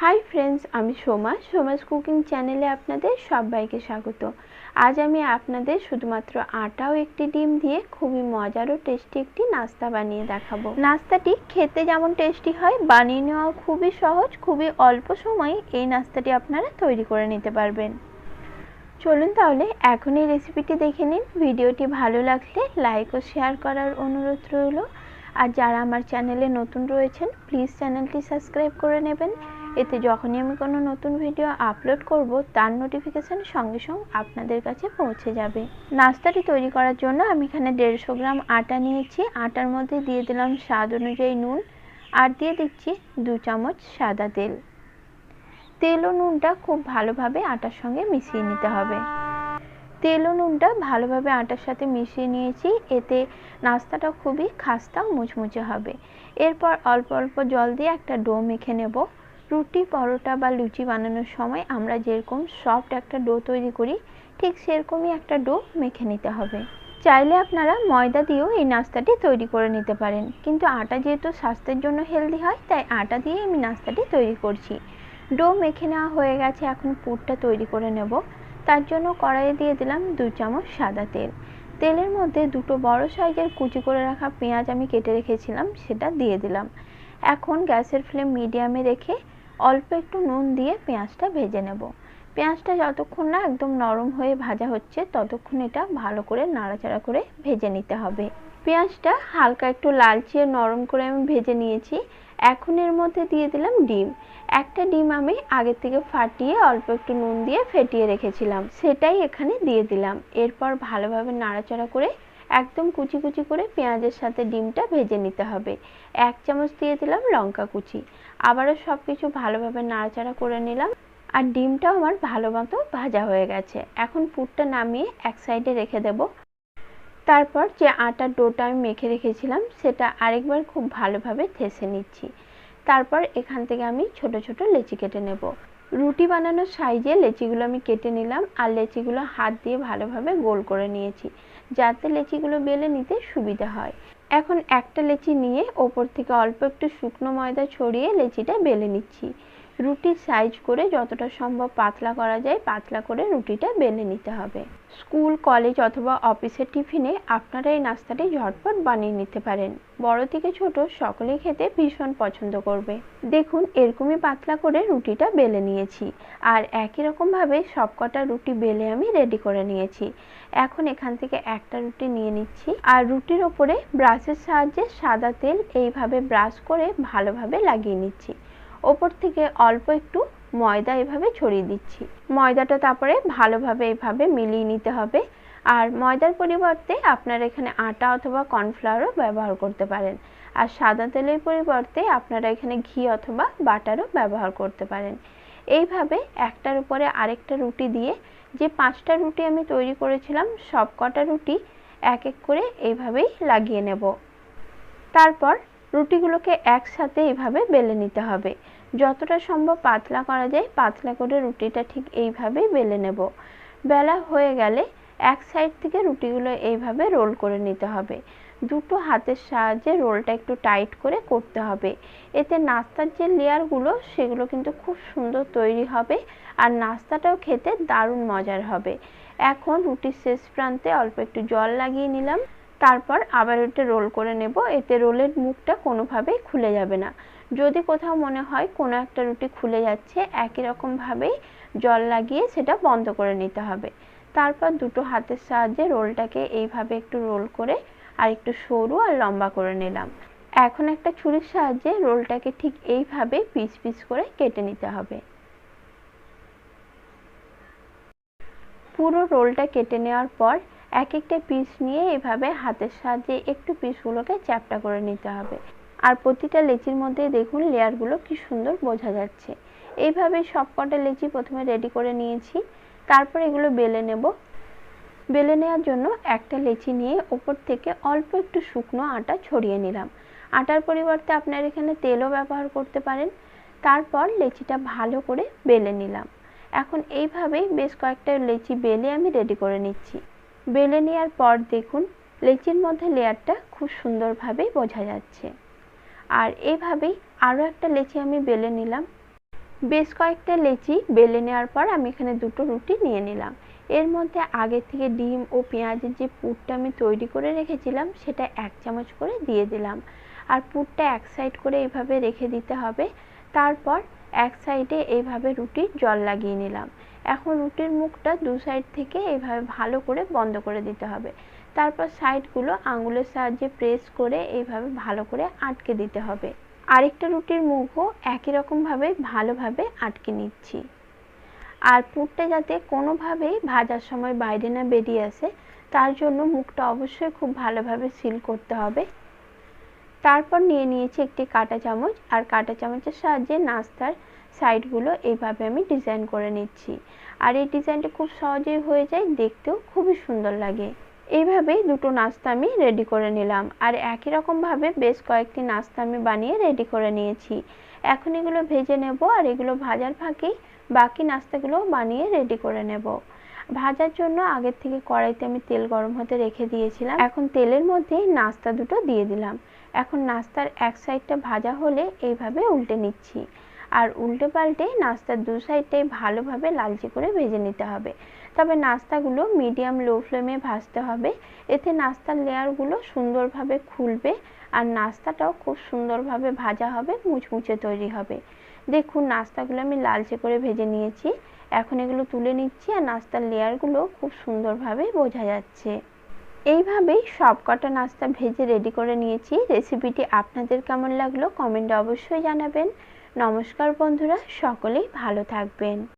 Hi friends, আমি Soma's cooking চ্যানেলে আপনাদের সবাইকে স্বাগত। আজ আমি আপনাদের শুধুমাত্র আটা ও একটি ডিম দিয়ে খুবই মজার ও টেস্টি একটি নাস্তা বানিয়ে দেখাবো। নাস্তাটি খেতে যেমন টেস্টি হয়, বানিয়ে নেওয়া খুবই সহজ। খুবই অল্প সময়ে এই নাস্তাটি আপনারা তৈরি করে নিতে পারবেন। চলুন তাহলে এখন এই রেসিপিটি দেখে নিন। ভিডিওটি ভালো লাগলে লাইক ও শেয়ার করার অনুরোধ রইল। আর যারা আমার চ্যানেলে নতুন রয়েছেন প্লিজ চ্যানেলটি সাবস্ক্রাইব করে নেবেন। এতে যখনই আমি কোনো নতুন ভিডিও আপলোড করব তার নোটিফিকেশান সঙ্গে সঙ্গে আপনাদের কাছে পৌঁছে যাবে। নাস্তাটি তৈরি করার জন্য আমি এখানে 150 গ্রাম আটা নিয়েছি। আটার মধ্যে দিয়ে দিলাম স্বাদ অনুযায়ী নুন আর দিয়ে দিচ্ছি 2 চামচ সাদা তেল। তেল ও নুনটা খুব ভালোভাবে আটার সঙ্গে মিশিয়ে নিতে হবে। তেল ও নুনটা ভালোভাবে আটার সাথে মিশিয়ে নিয়েছি। এতে নাস্তাটা খুবই খাস্তা মুচমুচে হবে। এরপর অল্প অল্প জল দিয়ে একটা ডো মেখে নেব। রুটি, পরোটা বা লুচি বানানোর সময় আমরা যেরকম সফট একটা ডো তৈরি করি ঠিক সেরকমই একটা ডো মেখে নিতে হবে। চাইলে আপনারা ময়দা দিয়েও এই নাস্তাটি তৈরি করে নিতে পারেন, কিন্তু আটা যেহেতু স্বাস্থ্যের জন্য হেলদি হয় তাই আটা দিয়ে আমি নাস্তাটি তৈরি করছি। ডো মেখে নেওয়া হয়ে গেছে, এখন পুরটা তৈরি করে নেব। তার জন্য কড়াইয়ে দিয়ে দিলাম 2 চামচ সাদা তেল। তেলের মধ্যে দুটো বড় সাইজের কুচি করে রাখা পেঁয়াজ আমি কেটে রেখেছিলাম, সেটা দিয়ে দিলাম। এখন গ্যাসের ফ্লেম মিডিয়ামে রেখে অল্প একটু নুন দিয়ে পেঁয়াজটা ভেজে নেব। পেঁয়াজটা যতক্ষণ না একদম নরম হয়ে ভাজা হচ্ছে ততক্ষণ এটা ভালো করে নাড়াচাড়া করে ভেজে নিতে হবে। পেঁয়াজটা হালকা একটু লালচে নরম করে আমি ভেজে নিয়েছি। এখন এর মধ্যে দিয়ে দিলাম ডিম। একটা ডিম আমি আগে থেকে ফাটিয়ে অল্প একটু নুন দিয়ে ফেটিয়ে রেখেছিলাম, সেটাই এখানে দিয়ে দিলাম। এরপর ভালোভাবে নাড়াচাড়া করে একদম কুচি কুচি করে পেঁয়াজের সাথে ডিমটা ভেজে নিতে হবে। 1 চামচ দিয়ে দিলাম লঙ্কা কুচি। আবারও সব কিছু ভালোভাবে নাড়াচাড়া করে নিলাম। আর ডিমটাও আমার ভালো মতো ভাজা হয়ে গেছে। এখন পুরটা নামিয়ে এক সাইডে রেখে দেব। তারপর যে আটার ডোটা আমি মেখে রেখেছিলাম সেটা আরেকবার খুব ভালোভাবে ঠেসে নিচ্ছি। তারপর এখান থেকে আমি ছোট ছোট লেচি কেটে নেব। রুটি বানানোর সাইজে লেচিগুলো আমি কেটে নিলাম আর লেচিগুলো হাত দিয়ে ভালোভাবে গোল করে নিয়েছি, যাতে লেচিগুলো বেলে নিতে সুবিধা হয়। এখন একটা লেচি নিয়ে ওপর থেকে অল্প একটু শুকনো ময়দা ছড়িয়ে লেচিটা বেলে নিচ্ছি। রুটির সাইজ করে যতটা সম্ভব পাতলা করা যায় পাতলা করে রুটিটা বেলে নিতে হবে। স্কুল, কলেজ অথবা অফিসের টিফিনে আপনারা এই নাস্তাটি ঝটপট বানিয়ে নিতে পারেন। বড় থেকে ছোট সকলেই খেতে ভীষণ পছন্দ করবে। দেখুন এরকমই পাতলা করে রুটিটা বেলে নিয়েছি আর একই রকমভাবে সবকটা রুটি বেলে আমি রেডি করে নিয়েছি। এখন এখান থেকে একটা রুটি নিয়ে নিচ্ছি আর রুটির ওপরে ব্রাশের সাহায্যে সাদা তেল এইভাবে ব্রাশ করে ভালোভাবে লাগিয়ে নিচ্ছি। ওপর থেকে অল্প একটু ময়দা এভাবে ছড়িয়ে দিচ্ছি। ময়দাটা তারপরে ভালোভাবে এইভাবে মিলিয়ে নিতে হবে। আর ময়দার পরিবর্তে আপনারা এখানে আটা অথবা কর্নফ্লাওয়ারও ব্যবহার করতে পারেন। আর সাদা তেলের পরিবর্তে আপনারা এখানে ঘি অথবা বাটারও ব্যবহার করতে পারেন। এইভাবে একটার উপরে আরেকটা রুটি দিয়ে যে 5টা রুটি আমি তৈরি করেছিলাম সব কটা রুটি এক এক করে এইভাবেই লাগিয়ে নেব। তারপর রুটিগুলোকে একসাথে এইভাবে বেলে নিতে হবে। যতটা সম্ভব পাতলা করা যায় পাতলা করে রুটিটা ঠিক এইভাবেই বেলে নেব। বেলা হয়ে গেলে এক সাইড থেকে রুটিগুলো এইভাবে রোল করে নিতে হবে। দুটো হাতের সাহায্যে রোলটা একটু টাইট করে করতে হবে। এতে নাস্তার যে লেয়ারগুলো সেগুলো কিন্তু খুব সুন্দর তৈরি হবে আর নাস্তাটাও খেতে দারুণ মজার হবে। এখন রুটির শেষ প্রান্তে অল্প একটু জল লাগিয়ে নিলাম। তারপর আবার এটা রোল করে নেব। এতে রোলের মুখটা কোনোভাবেই খুলে যাবে না। যদি কোথাও মনে হয় কোনো একটা রুটি খুলে যাচ্ছে একই রকমভাবেই জল লাগিয়ে সেটা বন্ধ করে নিতে হবে। তারপর দুটো হাতের সাহায্যে রোলটাকে এইভাবে একটু রোল করে আর একটু সরু আর লম্বা করে নিলাম। এখন একটা ছুরির সাহায্যে রোলটাকে ঠিক এইভাবে পিস পিস করে কেটে নিতে হবে। পুরো রোলটা কেটে নেওয়ার পর এক একটা পিস নিয়ে এভাবে হাতের সাহায্যে একটু পিসগুলোকে চ্যাপ্টা করে নিতে হবে। আর প্রতিটা লেচির মধ্যে দেখুন লেয়ারগুলো কি সুন্দর বোঝা যাচ্ছে। এইভাবে সবকটা লেচি প্রথমে রেডি করে নিয়েছি। তারপর এগুলো বেলে নেব। বেলে নেওয়ার জন্য একটা লেচি নিয়ে ওপর থেকে অল্প একটু শুকনো আটা ছড়িয়ে নিলাম। আটার পরিবর্তে আপনারা এখানে তেলও ব্যবহার করতে পারেন। তারপর লেচিটা ভালো করে বেলে নিলাম। এখন এইভাবেই বেশ কয়েকটা লেচি বেলে আমি রেডি করে নিচ্ছি। বেলে নেওয়ার পর দেখুন লেচির মধ্যে লেয়ারটা খুব সুন্দরভাবে বোঝা যাচ্ছে। আর এইভাবেই আরও একটা লেচি আমি বেলে নিলাম। বেশ কয়েকটা লেচি বেলে নেওয়ার পর আমি এখানে দুটো রুটি নিয়ে নিলাম। এর মধ্যে আগে থেকে ডিম ও পেঁয়াজের যে পুরটা আমি তৈরি করে রেখেছিলাম সেটা 1 চামচ করে দিয়ে দিলাম। আর পুরটা এক সাইড করে এইভাবে রেখে দিতে হবে। তারপর এক সাইডে এইভাবে রুটির জল লাগিয়ে নিলাম। এখন রুটির মুখটা দু সাইড থেকে এইভাবে ভালো করে বন্ধ করে দিতে হবে। তারপর সাইডগুলো আঙুলের সাহায্যে প্রেস করে এইভাবে ভালো করে আটকে দিতে হবে। আরেকটা রুটির মুখও একই রকমভাবে ভালোভাবে আটকে নিচ্ছি। আর পুরটা যাতে কোনোভাবেই ভাজার সময় বাইরে না বেরিয়ে আসে তার জন্য মুখটা অবশ্যই খুব ভালোভাবে সিল করতে হবে। তারপর নিয়ে নিয়েছি একটি কাঁটা চামচ, আর কাঁটা চামচের সাহায্যে নাস্তার সাইডগুলো এইভাবে আমি ডিজাইন করে নিচ্ছি। আর এই ডিজাইনটা খুব সহজেই হয়ে যায়, দেখতেও খুবই সুন্দর লাগে। এইভাবেই দুটো নাস্তা আমি রেডি করে নিলাম। আর একই রকমভাবে বেশ কয়েকটি নাস্তা আমি বানিয়ে রেডি করে নিয়েছি। এখন এগুলো ভেজে নেব, আর এগুলো ভাজার ফাঁকেই বাকি নাস্তাগুলো বানিয়ে রেডি করে নেব। ভাজার জন্য আগের থেকে কড়াইতে আমি তেল গরম হতে রেখে দিয়েছিলাম। এখন তেলের মধ্যে নাস্তা দুটো দিয়ে দিলাম। এখন নাস্তার এক সাইডটা ভাজা হলে এইভাবে উল্টে নিচ্ছি। আর উল্টে পাল্টে নাস্তার দু সাইডটাই ভালোভাবে লালচে করে ভেজে নিতে হবে। তবে নাস্তাগুলো মিডিয়াম লো ফ্লেমে ভাজতে হবে, এতে নাস্তার লেয়ারগুলো সুন্দরভাবে খুলবে আর নাস্তাটাও খুব সুন্দরভাবে ভাজা হবে, মুচমুচে তৈরি হবে। দেখুন নাস্তাগুলো আমি লালচে করে ভেজে নিয়েছি। এখন এগুলো তুলে নিচ্ছি, আর নাস্তার লেয়ারগুলো খুব সুন্দরভাবে বোঝা যাচ্ছে। এইভাবেই সবকটা নাস্তা ভেজে রেডি করে নিয়েছি। রেসিপিটি আপনাদের কেমন লাগলো কমেন্টে অবশ্যই জানাবেন। নমস্কার বন্ধুরা, সকলেই ভালো থাকবেন।